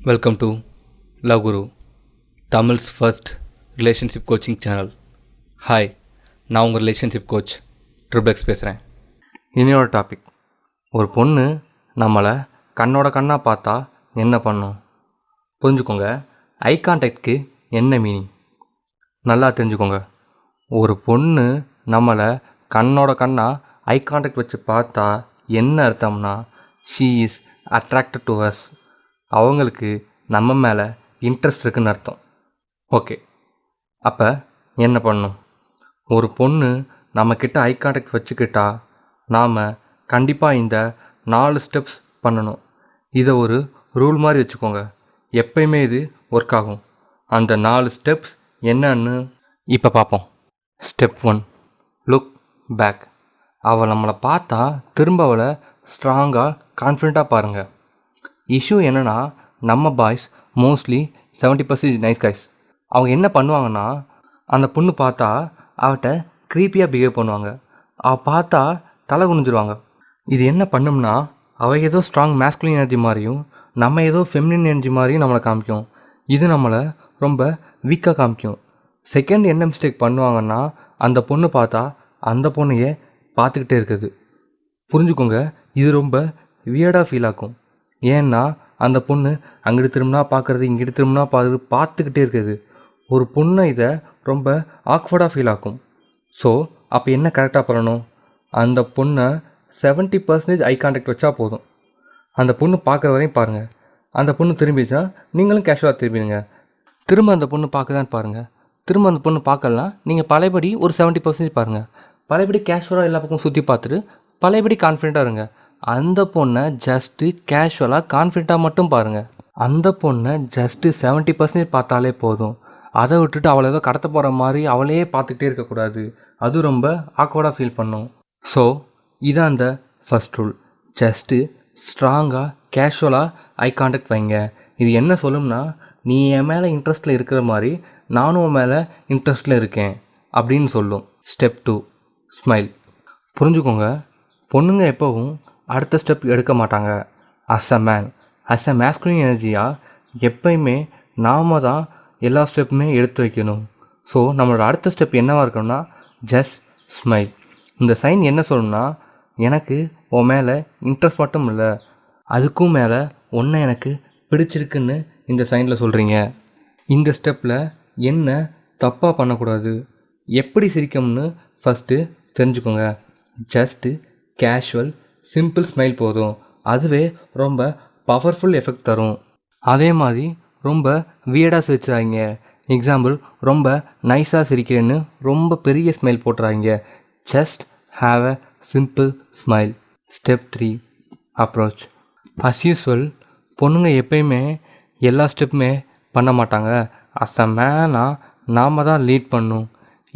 Welcome to love Guru, Tamils first relationship coaching channel. Hi, நான் உங்கள் relationship coach ட்ரிபிள்எக்ஸ் பேசுகிறேன். இன்னொரு டாபிக், ஒரு பொண்ணு நம்மளை கண்ணோட கண்ணாக பார்த்தா என்ன பண்ணும்? புரிஞ்சுக்கோங்க. ஐ கான்டாக்ட்க்கு என்ன மீனிங் நல்லா தெரிஞ்சுக்கோங்க. ஒரு பொண்ணு நம்மளை கண்ணோட கண்ணாக ஐ கான்டாக்ட் வச்சு பார்த்தா என்ன அர்த்தம்னா, she is attracted to us. அவங்களுக்கு நம்ம மேலே இன்ட்ரெஸ்ட் இருக்குன்னு அர்த்தம். ஓகே, அப்போ என்ன பண்ணணும்? ஒரு பொண்ணு நம்மக்கிட்ட ஐ கான்டாக்ட் வச்சுக்கிட்டா நாம் கண்டிப்பாக இந்த 4 ஸ்டெப்ஸ் பண்ணணும். இதை ஒரு ரூல் மாதிரி வச்சுக்கோங்க. எப்பயுமே இது ஒர்க் ஆகும். அந்த 4 ஸ்டெப்ஸ் என்னன்னு இப்போ பார்ப்போம். Step 1, look back. அவள் நம்மளை பார்த்தா திரும்ப அவளை ஸ்ட்ராங்காக கான்ஃபிடெண்ட்டாக பாருங்கள். இஷ்யூ என்னென்னா, நம்ம பாய்ஸ் மோஸ்ட்லி 70% நைஸ் கைஸ். அவங்க என்ன பண்ணுவாங்கன்னா, அந்த பொண்ணு பார்த்தா அவட்ட க்ரீப்பியாக பிஹேவ் பண்ணுவாங்க. அவள் பார்த்தா தலை குனிஞ்சிருவாங்க. இது என்ன பண்ணும்னா, அவள் ஏதோ ஸ்ட்ராங் மேஸ்குலின் எனர்ஜி மாதிரியும் நம்ம ஏதோ ஃபெமினின் எனர்ஜி மாதிரியும் நம்மளை காமிக்கும். இது நம்மளை ரொம்ப வீக்காக காமிக்கும். செகண்ட் என்ன மிஸ்டேக் பண்ணுவாங்கன்னா, அந்த பொண்ணு பார்த்தா அந்த பொண்ணையே பார்த்துக்கிட்டே இருக்குது. புரிஞ்சுக்கோங்க, இது ரொம்ப வியர்டாக ஃபீல் ஆகும். ஏன்னா அந்த பொண்ணு அங்கிட்டு திரும்பினா பார்க்குறது, இங்கிட்டு திரும்பினா பார்த்துக்கிட்டே இருக்குது. ஒரு பொண்ணை இதை ரொம்ப ஆக்வர்டாக ஃபீல் ஆகும். ஸோ அப்போ என்ன கரெக்டாக பண்ணணும்? அந்த பொண்ணை 70% ஐ கான்டாக்ட் வச்சா போதும். அந்த பொண்ணு பார்க்குற வரையும் பாருங்கள். அந்த பொண்ணு திரும்பிச்சா நீங்களும் கேஷுவலாக திரும்பிடுங்க. திரும்ப அந்த பொண்ணு பார்க்குதான்னு பாருங்கள். திரும்ப அந்த பொண்ணு பார்க்கலாம், நீங்கள் பழையபடி ஒரு 70% பாருங்கள். பழையபடி கேஷுவலாக எல்லா பக்கமும் சுற்றி பார்த்துட்டு பழையபடி கான்ஃபிடெண்ட்டாக இருங்க. அந்த பொண்ணை ஜஸ்ட்டு கேஷுவலாக கான்ஃபிடெண்ட்டாக மட்டும் பாருங்கள். அந்த பொண்ணை ஜஸ்ட்டு 70% பார்த்தாலே போதும். அதை விட்டுட்டு அவளை ஏதோ கடத்த போகிற மாதிரி அவளையே பார்த்துக்கிட்டே இருக்கக்கூடாது. அது ரொம்ப ஆக்வர்டாக ஃபீல் பண்ணும். ஸோ இதான் அந்த ஃபஸ்ட் ரூல். ஜஸ்ட்டு ஸ்ட்ராங்காக கேஷுவலாக ஐ கான்டாக்ட் வைங்க. இது என்ன சொல்லும்னா, நீ என் மேலே இன்ட்ரெஸ்ட்டில் இருக்கிற மாதிரி நானும் உன் மேலே இன்ட்ரெஸ்ட்டில் இருக்கேன் அப்படின்னு சொல்லும். Step 2, smile. புரிஞ்சுக்கோங்க, பொண்ணுங்க எப்போவும் அடுத்த ஸ்டெப் எடுக்க மாட்டாங்க. As a man, as a masculine எனர்ஜியாக எப்பயுமே நாம் தான் எல்லா ஸ்டெப்புமே எடுத்து வைக்கணும். ஸோ நம்மளோட அடுத்த ஸ்டெப் என்னவாக இருக்கணும்னா, ஜஸ்ட் ஸ்மைல். இந்த சைன் என்ன சொல்லணும்னா, எனக்கு உன் மேலே இன்ட்ரெஸ்ட் மட்டும் இல்லை, அதுக்கும் மேலே ஒன்றை எனக்கு பிடிச்சிருக்குன்னு இந்த சைனில் சொல்கிறீங்க. இந்த ஸ்டெப்பில் என்ன தப்பாக பண்ணக்கூடாது, எப்படி சிரிக்கணும்னு ஃபஸ்ட்டு தெரிஞ்சுக்கோங்க. ஜஸ்ட்டு கேஷுவல் சிம்பிள் ஸ்மைல் போதும். அதுவே ரொம்ப பவர்ஃபுல் எஃபெக்ட் தரும். அதே மாதிரி ரொம்ப வியர்டாக சிரிச்சாங்க. எக்ஸாம்பிள், ரொம்ப நைஸாக சிரிக்கிறேன்னு ரொம்ப பெரிய ஸ்மைல் போட்டுறாங்க. Just have a simple smile. Step 3, approach. As usual, பொண்ணுங்க எப்பயுமே எல்லா ஸ்டெப்புமே பண்ண மாட்டாங்க. அஸ் அ மேனாக நாம் தான் லீட் பண்ணும்.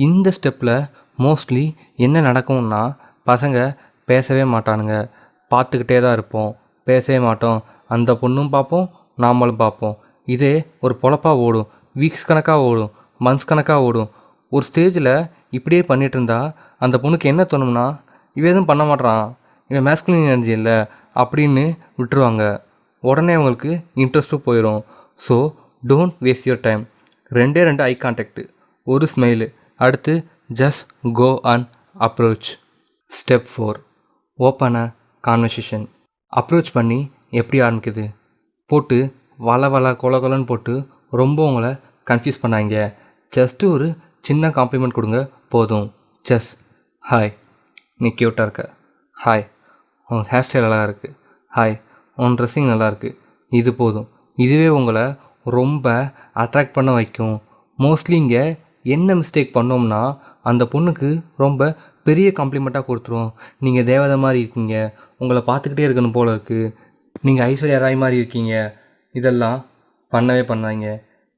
இந்த ஸ்டெப்பில் மோஸ்ட்லி என்ன நடக்கும்னா, பசங்க பேசவே மாட்டானுங்க. பார்த்துக்கிட்டே தான் இருப்போம், பேசவே மாட்டோம். அந்த பொண்ணும் பார்ப்போம், நாமளும் பார்ப்போம். இதே ஒரு பொழப்பாக ஓடும். வீக்ஸ் கணக்காக ஓடும், மந்த்ஸ் கணக்காக ஓடும். ஒரு ஸ்டேஜில் இப்படியே பண்ணிகிட்டு இருந்தா அந்த பொண்ணுக்கு என்ன தோணும்னா, இவன் எதுவும் பண்ண மாட்டான், இவன் மேஸ்குலின் எனர்ஜி இல்லை அப்படின்னு விட்டுருவாங்க. உடனே அவங்களுக்கு இன்ட்ரெஸ்ட்டும் போயிடும். So don't waste your time. 2 eye contact, ஒரு ஸ்மைலு, அடுத்து just go and approach. Step 4, open a conversation. Approach பண்ணி எப்படி ஆரம்பிக்குது? போட்டு வள கொலன்னு போட்டு ரொம்ப உங்களை கன்ஃபியூஸ் பண்ணாங்க. ஜஸ்ட்டு ஒரு சின்ன காம்ப்ளிமெண்ட் கொடுங்க போதும். ஜஸ்ட் ஹாய், நீ க்யூட்டாக இருக்க. ஹாய், உன் ஹேர் ஸ்டைல் நல்லா இருக்குது. ஹாய், உன் ட்ரெஸ்ஸிங் நல்லாயிருக்கு. இது போதும். இதுவே உங்களை ரொம்ப அட்ராக்ட் பண்ண வைக்கும். மோஸ்ட்லி இங்கே என்ன மிஸ்டேக் பண்ணோம்னா, அந்த பொண்ணுக்கு ரொம்ப பெரிய காம்ப்ளிமெண்ட்டாக கொடுத்துருவோம். நீங்கள் தேவதை மாதிரி இருக்கீங்க, உங்களை பார்த்துக்கிட்டே இருக்கணும் போல் இருக்குது, நீங்கள் ஐஸ்வர்யா ராய் மாதிரி இருக்கீங்க. இதெல்லாம் பண்ணவே பண்ணாங்க.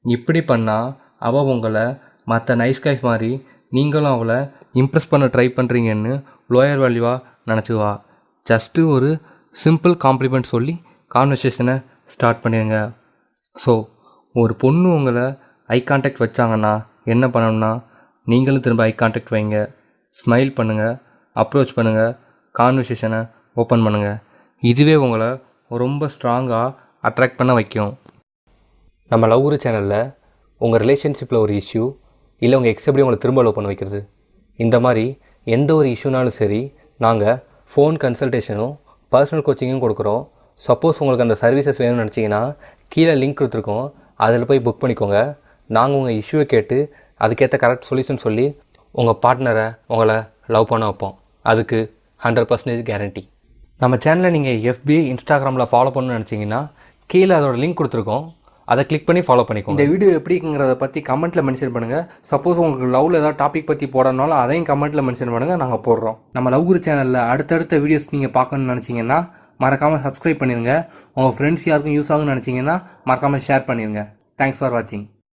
இப்படி பண்ணால் அவள் உங்களை மற்ற நைஸ் கைஸ் மாதிரி நீங்களும் அவளை இம்ப்ரெஸ் பண்ண ட்ரை பண்ணுறீங்கன்னு லோயர் வேல்யூவாக நினச்சிவா. ஜஸ்ட்டு ஒரு சிம்பிள் காம்ப்ளிமெண்ட் சொல்லி கான்வர்சேஷனை ஸ்டார்ட் பண்ணிடுங்க. ஸோ ஒரு பொண்ணு உங்களை ஐ கான்டாக்ட் வச்சாங்கன்னா என்ன பண்ணணும்னா, நீங்களும் திரும்ப ஐ கான்டாக்ட் வைங்க, ஸ்மைல் பண்ணுங்கள், அப்ரோச் பண்ணுங்கள், கான்வர்சேஷனை ஓப்பன் பண்ணுங்கள். இதுவே உங்களை ரொம்ப ஸ்ட்ராங்காக அட்ராக்ட் பண்ண வைக்கும். நம்ம லவ் குரு சேனலில் உங்கள் ரிலேஷன்ஷிப்பில் ஒரு இஷ்யூ இல்லை உங்கள் எக்ஸ் எப்படி உங்களை திரும்ப லவ் பண்ண வைக்கிறது, இந்த மாதிரி எந்த ஒரு இஷ்யூனாலும் சரி நாங்கள் ஃபோன் கன்சல்டேஷனும் பர்சனல் கோச்சிங்கும் கொடுக்குறோம். சப்போஸ் உங்களுக்கு அந்த சர்வீசஸ் வேணும்னு நினச்சிங்கன்னா கீழே லிங்க் கொடுத்துருக்கோம், அதில் போய் புக் பண்ணிக்கோங்க. நாங்கள் உங்கள் இஷ்யூவை கேட்டு அதுக்கேற்ற கரெக்ட் சொல்யூஷன் சொல்லி உங்கள் பார்ட்னரை உங்களை லவ் பண்ண வைப்போம். அதுக்கு 100% கேரண்டி. நம்ம சேனலை நீங்கள் FB இன்ஸ்டாகிராமில் ஃபாலோ பண்ணணும்னு நினச்சிங்கன்னா கீழே அதோட லிங்க் கொடுத்துருக்கோம், அதை கிளிக் பண்ணி ஃபாலோ பண்ணிக்கோங்க. இந்த வீடியோ எப்படிங்கிறத பற்றி கமெண்ட்டில் மென்ஷன் பண்ணுங்கள். சப்போஸ் உங்களுக்கு லவ்வில் ஏதாவது டாபிக் பற்றி போடணும்னாலும் அதையும் கமெண்ட்டில் மென்ஷன் பண்ணுங்கள், நாங்கள் போடுறோம். நம்ம லவ் குரு சேனலில் அடுத்தடுத்த வீடியோஸ் நீங்கள் பார்க்கணும்னு நினச்சிங்கன்னா மறக்காமல் சப்ஸ்கிரைப் பண்ணிடுங்க. உங்கள் ஃப்ரெண்ட்ஸ் யாருக்கும் யூஸ் ஆகும்னு நினச்சிங்கன்னா மறக்காமல் ஷேர் பண்ணிடுங்க. தேங்க்ஸ் ஃபார் வாட்சிங்.